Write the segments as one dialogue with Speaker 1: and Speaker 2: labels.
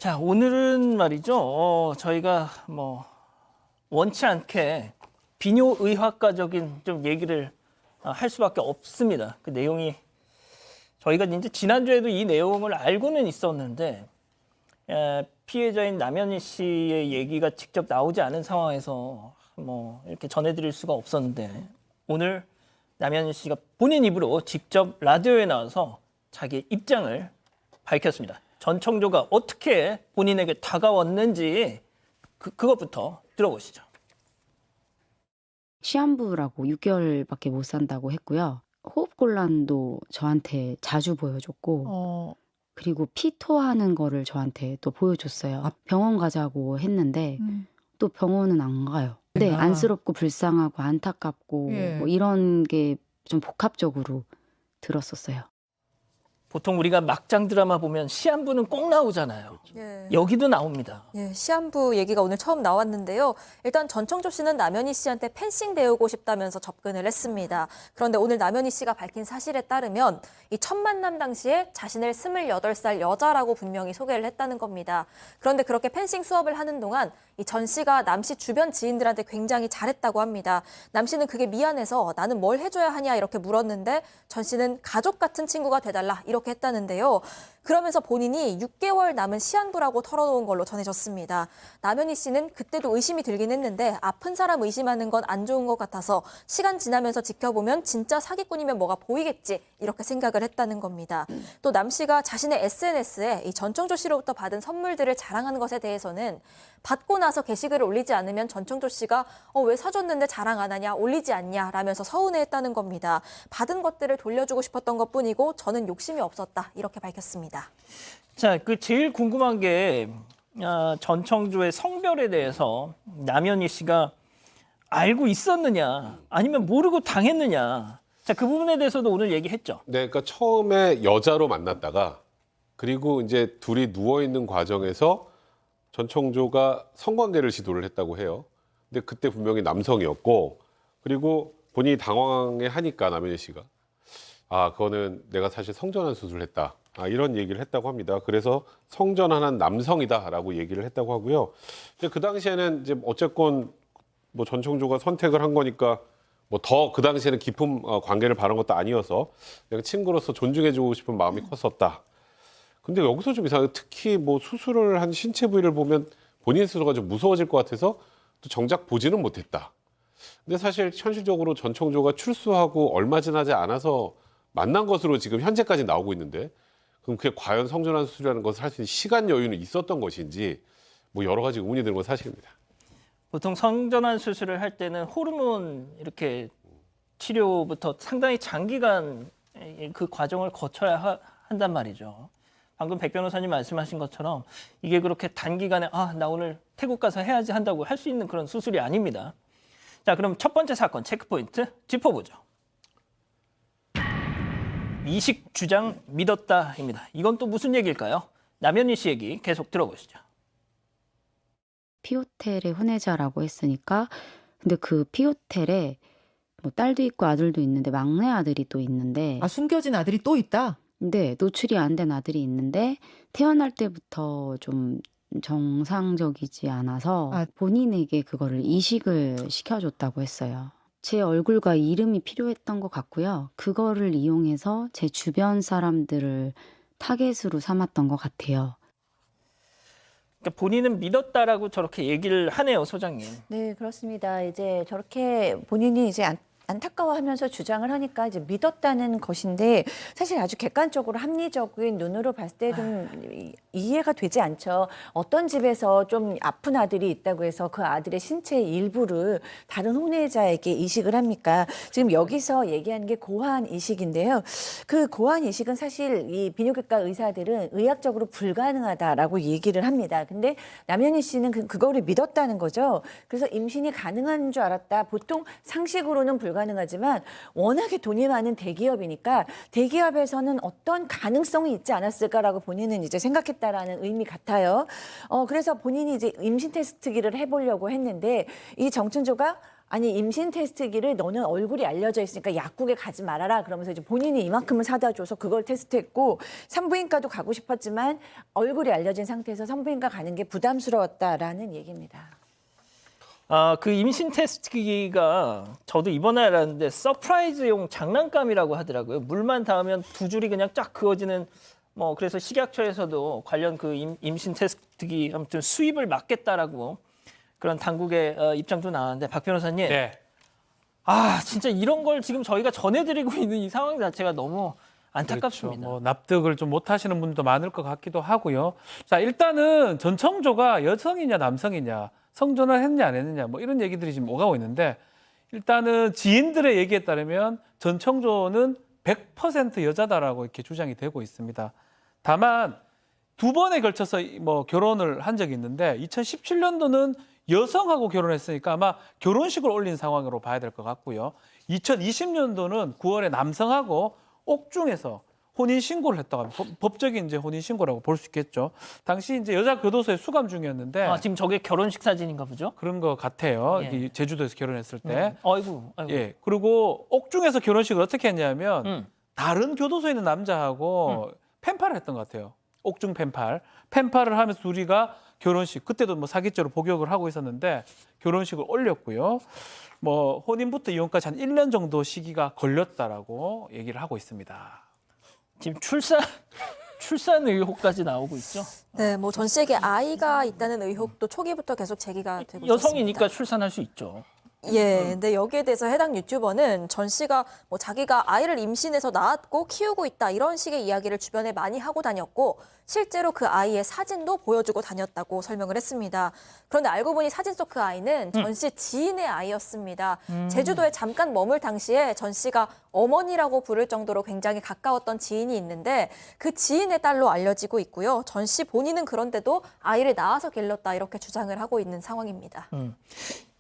Speaker 1: 자, 오늘은 말이죠. 저희가 원치 않게 비뇨의학과적인 좀 얘기를 할 수밖에 없습니다. 그 내용이 저희가 이제 지난주에도 이 내용을 알고는 있었는데 피해자인 남현희 씨의 얘기가 직접 나오지 않은 상황에서 이렇게 전해드릴 수가 없었는데 오늘 남현희 씨가 본인 입으로 직접 라디오에 나와서 자기의 입장을 밝혔습니다. 전청조가 어떻게 본인에게 다가왔는지 그것부터 들어보시죠.
Speaker 2: 시한부라고 6개월밖에 못 산다고 했고요. 호흡곤란도 저한테 자주 보여줬고 그리고 피 토하는 거를 저한테 또 보여줬어요. 병원 가자고 했는데 또 병원은 안 가요. 네, 안쓰럽고 불쌍하고 안타깝고 뭐 이런 게 좀 복합적으로 들었었어요.
Speaker 1: 보통 우리가 막장 드라마 보면 시한부는 꼭 나오잖아요.
Speaker 3: 예.
Speaker 1: 여기도 나옵니다.
Speaker 3: 예, 시한부 얘기가 오늘 처음 나왔는데요. 일단 전청조 씨는 남현희 씨한테 펜싱 배우고 싶다면서 접근을 했습니다. 그런데 오늘 남현희 씨가 밝힌 사실에 따르면 이 첫 만남 당시에 자신을 28살 여자라고 분명히 소개를 했다는 겁니다. 그런데 그렇게 펜싱 수업을 하는 동안 이 전 씨가 남 씨 주변 지인들한테 굉장히 잘했다고 합니다. 남 씨는 그게 미안해서 나는 뭘 해줘야 하냐 이렇게 물었는데 전 씨는 가족 같은 친구가 돼달라 이렇게 했다는데요. 그러면서 본인이 6개월 남은 시한부라고 털어놓은 걸로 전해졌습니다. 남현희 씨는 그때도 의심이 들긴 했는데 아픈 사람 의심하는 건 안 좋은 것 같아서 시간 지나면서 지켜보면 진짜 사기꾼이면 뭐가 보이겠지 이렇게 생각을 했다는 겁니다. 또 남 씨가 자신의 SNS에 이 전청조 씨로부터 받은 선물들을 자랑하는 것에 대해서는 받고 나서 게시글을 올리지 않으면 전청조 씨가 왜 사줬는데 자랑 안 하냐 올리지 않냐 라면서 서운해했다는 겁니다. 받은 것들을 돌려주고 싶었던 것뿐이고 저는 욕심이 없었다 이렇게 밝혔습니다.
Speaker 1: 자, 제일 궁금한 게 전청조의 성별에 대해서 남현희 씨가 알고 있었느냐 아니면 모르고 당했느냐. 자, 그 부분에 대해서도 오늘 얘기했죠.
Speaker 4: 네, 그러니까 처음에 여자로 만났다가 그리고 이제 둘이 누워 있는 과정에서 전청조가 성관계를 시도를 했다고 해요. 근데 그때 분명히 남성이었고 그리고 본인이 당황해 하니까 남현희 씨가 그거는 내가 사실 성전환 수술을 했다. 이런 얘기를 했다고 합니다. 그래서 성전환한 남성이다라고 얘기를 했다고 하고요. 이제 그 당시에는 이제 어쨌건 뭐 전청조가 선택을 한 거니까 뭐 더 그 당시에는 깊은 관계를 바란 것도 아니어서 그냥 친구로서 존중해주고 싶은 마음이 컸었다. 근데 여기서 좀 이상해요. 특히 뭐 수술을 한 신체 부위를 보면 본인 스스로가 좀 무서워질 것 같아서 또 정작 보지는 못했다. 근데 사실 현실적으로 전청조가 출소하고 얼마 지나지 않아서 만난 것으로 지금 현재까지 나오고 있는데 그럼 그게 과연 성전환 수술이라는 것을 할 수 있는 시간 여유는 있었던 것인지 뭐 여러 가지 의문이 드는 건 사실입니다.
Speaker 1: 보통 성전환 수술을 할 때는 호르몬 이렇게 치료부터 상당히 장기간 그 과정을 거쳐야 한단 말이죠. 방금 백 변호사님 말씀하신 것처럼 이게 그렇게 단기간에 나 오늘 태국 가서 해야지 한다고 할 수 있는 그런 수술이 아닙니다. 자, 그럼 첫 번째 사건 체크포인트 짚어보죠. 이식 주장 믿었다입니다. 이건 또 무슨 얘기일까요? 남현희 씨 얘기 계속 들어보시죠.
Speaker 2: 피호텔의 혼외자라고 했으니까 근데 그 피호텔에 뭐 딸도 있고 아들도 있는데 막내 아들이 또 있는데
Speaker 5: 숨겨진 아들이 또 있다?
Speaker 2: 네, 노출이 안 된 아들이 있는데 태어날 때부터 좀 정상적이지 않아서 본인에게 그거를 이식을 시켜줬다고 했어요. 제 얼굴과 이름이 필요했던 것 같고요. 그거를 이용해서 제 주변 사람들을 타겟으로 삼았던 것 같아요.
Speaker 1: 그러니까 본인은 믿었다라고 저렇게 얘기를 하네요, 소장님.
Speaker 6: 네, 그렇습니다. 이제 저렇게 본인이 이제 안타까워하면서 주장을 하니까 이제 믿었다는 것인데 사실 아주 객관적으로 합리적인 눈으로 봤을 때 좀 이해가 되지 않죠. 어떤 집에서 좀 아픈 아들이 있다고 해서 그 아들의 신체의 일부를 다른 혼외자에게 이식을 합니까? 지금 여기서 얘기하는 게 고환 이식인데요. 그 고환 이식은 사실 이 비뇨기과 의사들은 의학적으로 불가능하다라고 얘기를 합니다. 근데 남현희 씨는 그거를 믿었다는 거죠. 그래서 임신이 가능한 줄 알았다. 보통 상식으로는 불가능하지만 워낙에 돈이 많은 대기업이니까 대기업에서는 어떤 가능성이 있지 않았을까라고 본인은 이제 생각했다라는 의미 같아요. 그래서 본인이 이제 임신 테스트기를 해보려고 했는데 이 정춘조가 아니 임신 테스트기를 너는 얼굴이 알려져 있으니까 약국에 가지 말아라 그러면서 이제 본인이 이만큼을 사다 줘서 그걸 테스트했고 산부인과도 가고 싶었지만 얼굴이 알려진 상태에서 산부인과 가는 게 부담스러웠다라는 얘기입니다.
Speaker 1: 그 임신 테스트기가 저도 이번에 알았는데 서프라이즈용 장난감이라고 하더라고요. 물만 닿으면 두 줄이 그냥 쫙 그어지는 뭐 그래서 식약처에서도 관련 그 임신 테스트기 아무튼 수입을 막겠다라고 그런 당국의 입장도 나왔는데 박 변호사님,
Speaker 5: 네.
Speaker 1: 진짜 이런 걸 지금 저희가 전해드리고 있는 이 상황 자체가 너무 안타깝습니다.
Speaker 5: 그렇죠. 뭐 납득을 좀 못하시는 분도 많을 것 같기도 하고요. 자, 일단은 전청조가 여성이냐 남성이냐 성전환 했냐 안 했느냐 뭐 이런 얘기들이 지금 오가고 있는데 일단은 지인들의 얘기에 따르면 전청조는 100% 여자다라고 이렇게 주장이 되고 있습니다. 다만 두 번에 걸쳐서 뭐 결혼을 한 적이 있는데 2017년도는 여성하고 결혼했으니까 아마 결혼식을 올린 상황으로 봐야 될 것 같고요. 2020년도는 9월에 남성하고 옥중에서 혼인 신고를 했다고 합니다. 법적인 이제 혼인 신고라고 볼 수 있겠죠. 당시 이제 여자 교도소에 수감 중이었는데
Speaker 1: 지금 저게 결혼식 사진인가 보죠?
Speaker 5: 그런 것 같아요.
Speaker 1: 예.
Speaker 5: 이게 제주도에서 결혼했을 때.
Speaker 1: 아이고.
Speaker 5: 예. 그리고 옥중에서 결혼식을 어떻게 했냐면 다른 교도소에 있는 남자하고 펜팔을 했던 것 같아요. 옥중 펜팔. 펜팔을 하면서 둘이가 결혼식, 그때도 뭐 사기죄로 복역을 하고 있었는데 결혼식을 올렸고요. 뭐 혼인부터 이혼까지 한 1년 정도 시기가 걸렸다라고 얘기를 하고 있습니다.
Speaker 1: 지금 출산 의혹까지 나오고 있죠.
Speaker 3: 네, 뭐 전 씨에게 아이가 있다는 의혹도 초기부터 계속 제기가 되고 있었습니다.
Speaker 1: 여성이니까 출산할 수 있죠.
Speaker 3: 예, 근데 여기에 대해서 해당 유튜버는 전 씨가 뭐 자기가 아이를 임신해서 낳았고 키우고 있다 이런 식의 이야기를 주변에 많이 하고 다녔고 실제로 그 아이의 사진도 보여주고 다녔다고 설명을 했습니다. 그런데 알고 보니 사진 속 그 아이는 전 씨 지인의 아이였습니다. 제주도에 잠깐 머물 당시에 전 씨가 어머니라고 부를 정도로 굉장히 가까웠던 지인이 있는데 그 지인의 딸로 알려지고 있고요. 전 씨 본인은 그런데도 아이를 낳아서 길렀다 이렇게 주장을 하고 있는 상황입니다.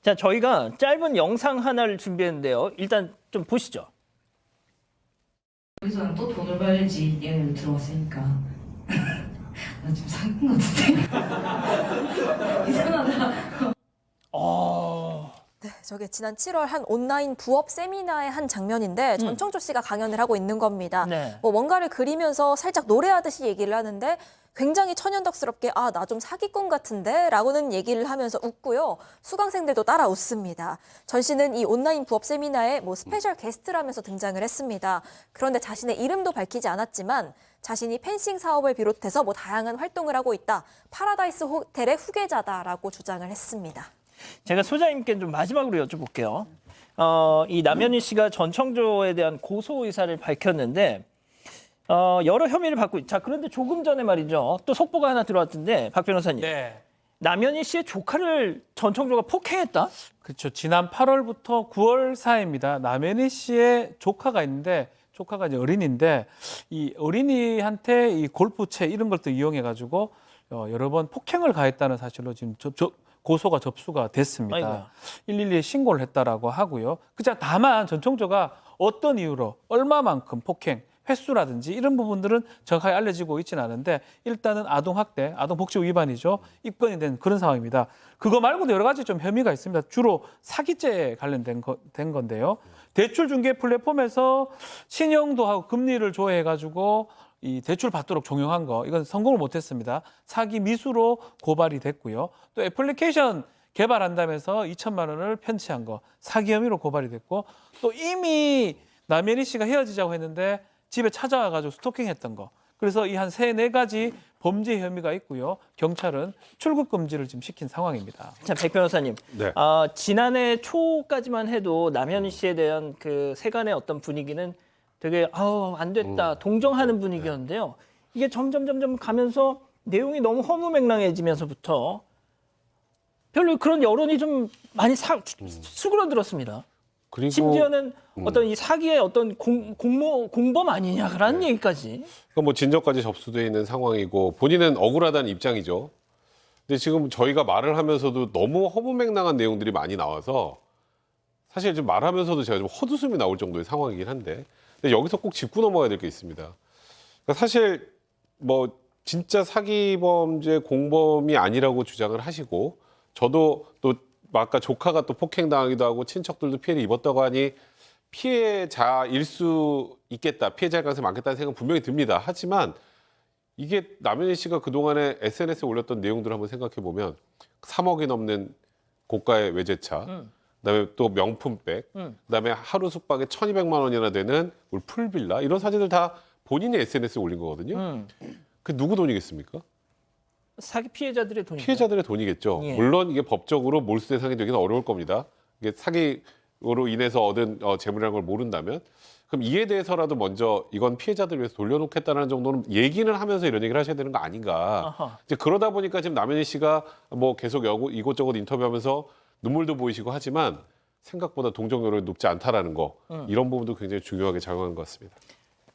Speaker 1: 자, 저희가 짧은 영상 하나를 준비했는데요. 일단 좀 보시죠.
Speaker 7: 여기서는 또 돈을 벌지 얘기를 들어봤으니까 나 지금 사귄 것 같은데 이상하다.
Speaker 3: 네, 저게 지난 7월 한 온라인 부업 세미나의 한 장면인데 전청조 씨가 강연을 하고 있는 겁니다.
Speaker 1: 네.
Speaker 3: 뭐 뭔가를 그리면서 살짝 노래하듯이 얘기를 하는데 굉장히 천연덕스럽게 나 좀 사기꾼 같은데 라고는 얘기를 하면서 웃고요. 수강생들도 따라 웃습니다. 전 씨는 이 온라인 부업 세미나에 뭐 스페셜 게스트라면서 등장을 했습니다. 그런데 자신의 이름도 밝히지 않았지만 자신이 펜싱 사업을 비롯해서 뭐 다양한 활동을 하고 있다. 파라다이스 호텔의 후계자다라고 주장을 했습니다.
Speaker 1: 제가 소장님께 좀 마지막으로 여쭤볼게요. 이 남현희 씨가 전청조에 대한 고소 의사를 밝혔는데 여러 혐의를 받고 자 그런데 조금 전에 말이죠. 또 속보가 하나 들어왔던데 박 변호사님.
Speaker 5: 네.
Speaker 1: 남현희 씨의 조카를 전청조가 폭행했다?
Speaker 5: 그렇죠. 지난 8월부터 9월 사이입니다. 남현희 씨의 조카가 있는데 조카가 이제 어린이인데 이 어린이한테 이 골프채 이런 것도 이용해 가지고 여러 번 폭행을 가했다는 사실로 지금 고소가 접수가 됐습니다.
Speaker 1: 아이고야.
Speaker 5: 112에 신고를 했다라고 하고요. 그자 다만 전청조가 어떤 이유로 얼마만큼 폭행 횟수라든지 이런 부분들은 정확하게 알려지고 있지는 않은데 일단은 아동학대, 아동복지법 위반이죠. 입건이 된 그런 상황입니다. 그거 말고도 여러 가지 좀 혐의가 있습니다. 주로 사기죄에 관련된 된 건데요. 대출 중개 플랫폼에서 신용도 하고 금리를 조회해가지고 이 대출 받도록 종용한 거 이건 성공을 못했습니다. 사기 미수로 고발이 됐고요. 또 애플리케이션 개발한다면서 2천만 원을 편취한 거 사기 혐의로 고발이 됐고 또 이미 남현희 씨가 헤어지자고 했는데 집에 찾아와가지고 스토킹했던 거. 그래서 이 한 3-4가지 범죄 혐의가 있고요. 경찰은 출국 금지를 지금 시킨 상황입니다.
Speaker 1: 자, 백 변호사님.
Speaker 4: 네.
Speaker 1: 지난해 초까지만 해도 남현희 씨에 대한 그 세간의 어떤 분위기는 되게 안 됐다 동정하는 분위기였는데요. 이게 점점 가면서 내용이 너무 허무맹랑해지면서부터 별로 그런 여론이 좀 많이 수그러들었습니다.
Speaker 4: 그리고
Speaker 1: 심지어는 어떤 이 사기의 어떤 공범 아니냐라는 얘기까지.
Speaker 4: 그러니까 뭐 진정까지 접수돼 있는 상황이고 본인은 억울하다는 입장이죠. 근데 지금 저희가 말을 하면서도 너무 허무맹랑한 내용들이 많이 나와서 사실 좀 말하면서도 제가 좀 헛웃음이 나올 정도의 상황이긴 한데 근데 여기서 꼭 짚고 넘어가야 될 게 있습니다. 그러니까 사실 뭐 진짜 사기 범죄 공범이 아니라고 주장을 하시고 저도 또 아까 조카가 또 폭행당하기도 하고 친척들도 피해를 입었다고 하니 피해자일 수 있겠다, 피해자일 가능성이 많겠다는 생각은 분명히 듭니다. 하지만 이게 남현희 씨가 그동안에 SNS에 올렸던 내용들을 한번 생각해 보면 3억이 넘는 고가의 외제차, 그다음에 또 명품백, 그다음에 하루 숙박에 1,200만 원이나 되는 우리 풀빌라 이런 사진들 다 본인이 SNS에 올린 거거든요. 그 누구 돈이겠습니까?
Speaker 1: 사기 피해자들의 돈이죠.
Speaker 4: 피해자들의 돈이겠죠.
Speaker 1: 예.
Speaker 4: 물론 이게 법적으로 몰수 대상이 되기는 어려울 겁니다. 이게 사기로 인해서 얻은 재물이라는 걸 모른다면. 그럼 이에 대해서라도 먼저 이건 피해자들 위해서 돌려놓겠다는 정도는 얘기는 하면서 이런 얘기를 하셔야 되는 거 아닌가.
Speaker 1: 아하.
Speaker 4: 이제 그러다 보니까 지금 남현희 씨가 뭐 계속 이곳저곳 인터뷰하면서 눈물도 보이시고 하지만 생각보다 동정 여론이 높지 않다라는 거, 이런 부분도 굉장히 중요하게 작용하는 것 같습니다.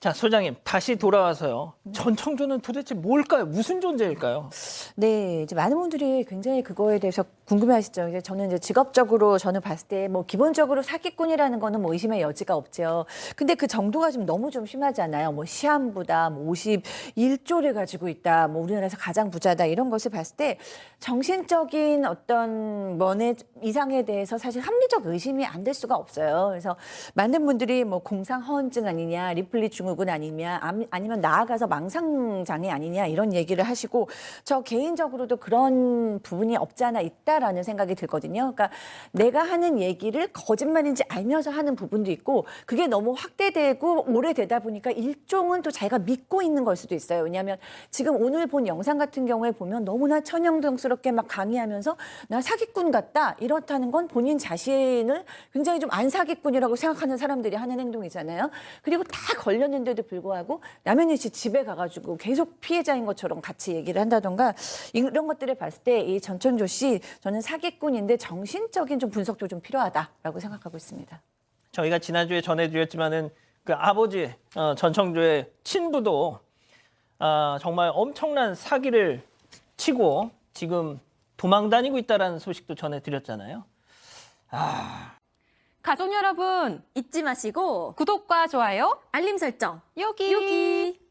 Speaker 1: 자, 소장님 다시 돌아와서요. 전청조는 도대체 뭘까요? 무슨 존재일까요?
Speaker 6: 네, 이제 많은 분들이 굉장히 그거에 대해서 궁금해하시죠. 이제 저는 이제 직업적으로 저는 봤을 때 뭐 기본적으로 사기꾼이라는 거는 뭐 의심의 여지가 없죠. 근데 그 정도가 좀 너무 좀 심하잖아요. 뭐 시한부다, 뭐 51조를 가지고 있다, 뭐 우리나라에서 가장 부자다 이런 것을 봤을 때 정신적인 어떤 money 이상에 대해서 사실 합리적 의심이 안 될 수가 없어요. 그래서 많은 분들이 뭐 공상허언증 아니냐, 리플리 증후군 아니냐, 아니면 나아가서 망상장애 아니냐 이런 얘기를 하시고 저 개인적으로도 그런 부분이 없지 않아 있다라는 생각이 들거든요. 그러니까 내가 하는 얘기를 거짓말인지 알면서 하는 부분도 있고 그게 너무 확대되고 오래되다 보니까 일종은 또 자기가 믿고 있는 걸 수도 있어요. 왜냐하면 지금 오늘 본 영상 같은 경우에 보면 너무나 천연덕스럽게 막 강의하면서 나 사기꾼 같다 이렇다는 건 본인 자신을 굉장히 좀 안 사기꾼이라고 생각하는 사람들이 하는 행동이잖아요. 그리고 다 걸렸는데도 불구하고 남현희 씨 집에 가가지고 계속 피해자인 것처럼 같이 얘기를 한다던가 이런 것들을 봤을 때 이 전청조 씨 저는 사기꾼인데 정신적인 좀 분석도 좀 필요하다라고 생각하고 있습니다.
Speaker 1: 저희가 지난주에 전해드렸지만은 그 아버지 전청조의 친부도 정말 엄청난 사기를 치고 지금 도망 다니고 있다라는 소식도 전해드렸잖아요.
Speaker 8: 가족 여러분,
Speaker 3: 잊지 마시고
Speaker 8: 구독과 좋아요
Speaker 3: 알림 설정
Speaker 8: 여기.